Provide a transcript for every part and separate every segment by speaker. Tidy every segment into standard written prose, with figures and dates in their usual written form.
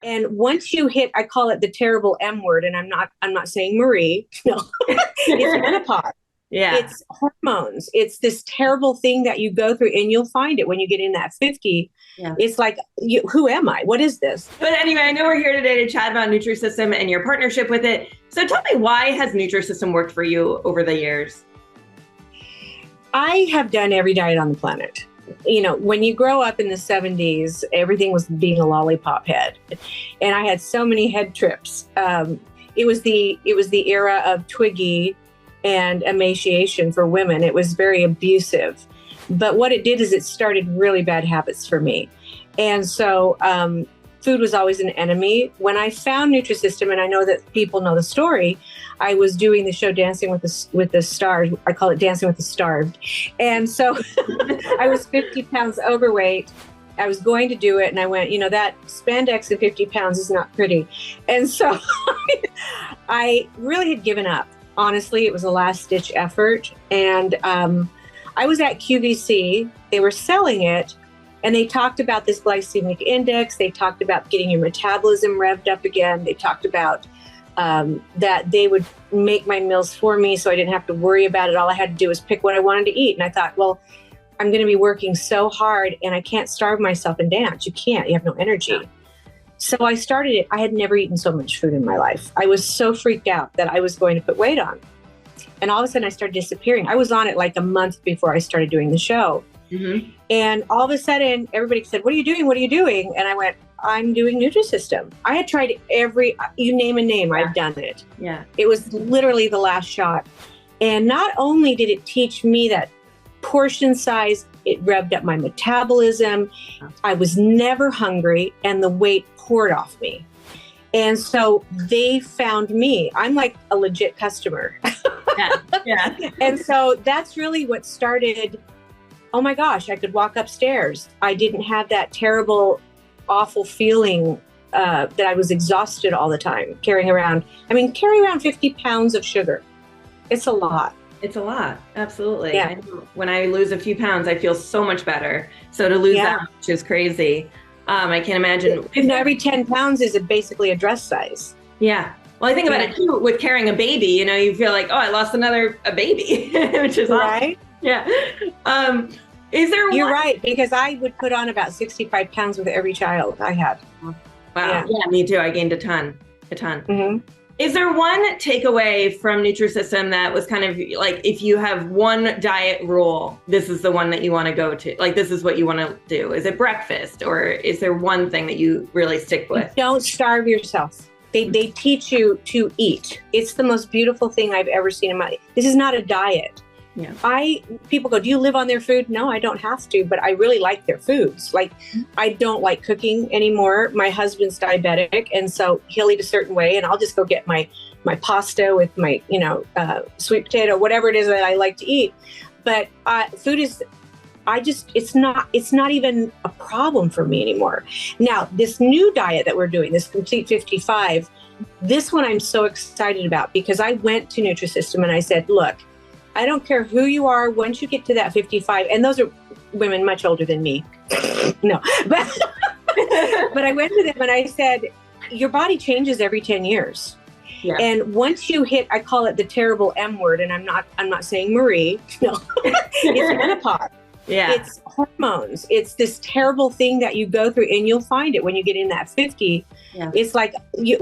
Speaker 1: And once you hit, I call it the terrible M word, and I'm not saying Marie. No, it's menopause.
Speaker 2: Yeah.
Speaker 1: It's hormones. It's this terrible thing that you go through, and you'll find it when you get in that 50.
Speaker 2: Yeah.
Speaker 1: It's like, who am I? What is this?
Speaker 2: But anyway, I know we're here today to chat about Nutrisystem and your partnership with it. So tell me, why has Nutrisystem worked for you over the years?
Speaker 1: I have done every diet on the planet. You know, when you grow up in the 70s, everything was being a lollipop head. And I had so many head trips. It was the era of Twiggy and emaciation for women. It was very abusive. But what it did is it started really bad habits for me. And so food was always an enemy. When I found Nutrisystem, and I know that people know the story, I was doing the show Dancing with the Stars. I call it Dancing with the Starved. And so I was 50 pounds overweight. I was going to do it. And I went, that spandex at 50 pounds is not pretty. And so I really had given up. Honestly, it was a last ditch effort. And I was at QVC. They were selling it. And they talked about this glycemic index. They talked about getting your metabolism revved up again. They talked about that they would make my meals for me so I didn't have to worry about it. All I had to do was pick what I wanted to eat. And I thought, well, I'm going to be working so hard and I can't starve myself and dance. You can't. You have no energy. So I started it. I had never eaten so much food in my life. I was so freaked out that I was going to put weight on. And all of a sudden I started disappearing. I was on it like a month before I started doing the show. Mm-hmm. And all of a sudden everybody said, what are you doing? What are you doing? And I went, I'm doing Nutrisystem. I had tried you name a name, I've done it.
Speaker 2: Yeah.
Speaker 1: It was literally the last shot. And not only did it teach me that portion size, it revved up my metabolism. I was never hungry and the weight poured off me. And so they found me. I'm like a legit customer.
Speaker 2: Yeah.
Speaker 1: And so that's really what started. Oh my gosh, I could walk upstairs. I didn't have that terrible, awful feeling that I was exhausted all the time carrying around 50 pounds of sugar. It's a lot.
Speaker 2: It's a lot. Absolutely.
Speaker 1: Yeah.
Speaker 2: When I lose a few pounds, I feel so much better. So to lose that much is crazy. I can't imagine.
Speaker 1: Every 10 pounds is basically a dress size.
Speaker 2: Yeah. Well, I think about it too with carrying a baby, you feel like, oh, I lost a baby, which is
Speaker 1: right.
Speaker 2: Awesome. Yeah. You're
Speaker 1: right, because I would put on about 65 pounds with every child I had.
Speaker 2: Wow. Yeah, me too. I gained a ton.
Speaker 1: Mm-hmm.
Speaker 2: Is there one takeaway from Nutrisystem that was kind of like, if you have one diet rule, this is the one that you want to go to? Like, this is what you want to do? Is it breakfast, or is there one thing that you really stick with?
Speaker 1: Don't starve yourself. They teach you to eat. It's the most beautiful thing I've ever seen in my life. This is not a diet.
Speaker 2: Yeah.
Speaker 1: People go, do you live on their food? No, I don't have to, but I really like their foods. Like, I don't like cooking anymore. My husband's diabetic, and so he'll eat a certain way, and I'll just go get my pasta with my, sweet potato, whatever it is that I like to eat. But food is, it's not even a problem for me anymore. Now, this new diet that we're doing, this Complete 55, this one I'm so excited about, because I went to Nutrisystem and I said, look, I don't care who you are, once you get to that 55, and those are women much older than me. No, but I went to them and I said, your body changes every 10 years. Yeah. And once you hit, I call it the terrible M word, and I'm not saying Marie. No, it's menopause.
Speaker 2: Yeah.
Speaker 1: It's hormones. It's this terrible thing that you go through, and you'll find it when you get in that 50. Yeah. It's like,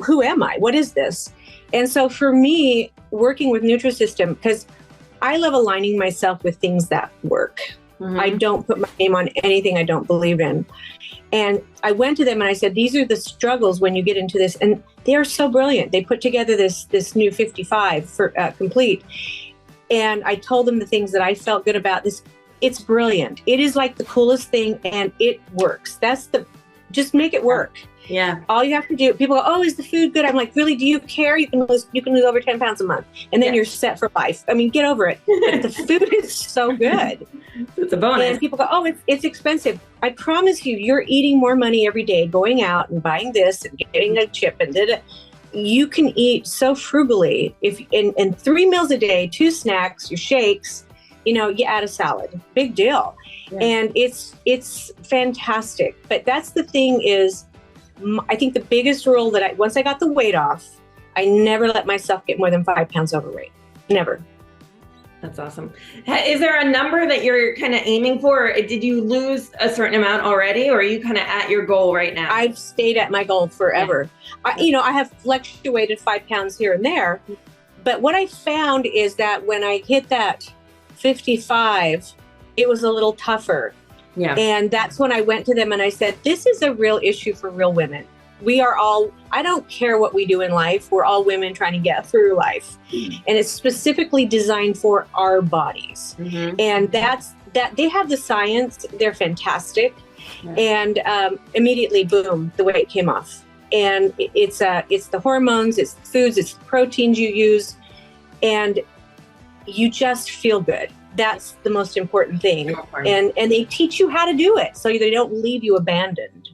Speaker 1: who am I? What is this? And so for me, working with Nutrisystem, because I love aligning myself with things that work. Mm-hmm. I don't put my name on anything I don't believe in. And I went to them and I said, these are the struggles when you get into this. And they are so brilliant. They put together this new 55 for Complete. And I told them the things that I felt good about this. It's brilliant. It is like the coolest thing, and it works. Just make it work.
Speaker 2: Yeah.
Speaker 1: All you have to do, people go, oh, is the food good? I'm like, really, do you care? You can lose over 10 pounds a month, and then you're set for life. I mean, get over it. But the food is so good.
Speaker 2: It's a bonus.
Speaker 1: And people go, oh, it's expensive. I promise you're eating more money every day, going out and buying this and getting a chip and you can eat so frugally if in 3 meals a day, 2 snacks, your shakes, you add a salad. Big deal. Yeah. And it's fantastic. But that's the thing is, I think the biggest rule that once I got the weight off, I never let myself get more than 5 pounds overweight. Never.
Speaker 2: That's awesome. Is there a number that you're kind of aiming for? Did you lose a certain amount already, or are you kind of at your goal right now?
Speaker 1: I've stayed at my goal forever. Yeah. I have fluctuated 5 pounds here and there, but what I found is that when I hit that 55, it was a little tougher.
Speaker 2: Yeah.
Speaker 1: And that's when I went to them and I said, this is a real issue for real women. We are all, I don't care what we do in life. We're all women trying to get through life. And it's specifically designed for our bodies. And that they have the science. They're fantastic. Yeah. And immediately, boom, the weight came off. And it's the hormones, it's the foods, it's the proteins you use. And you just feel good. That's the most important thing. And they teach you how to do it so they don't leave you abandoned,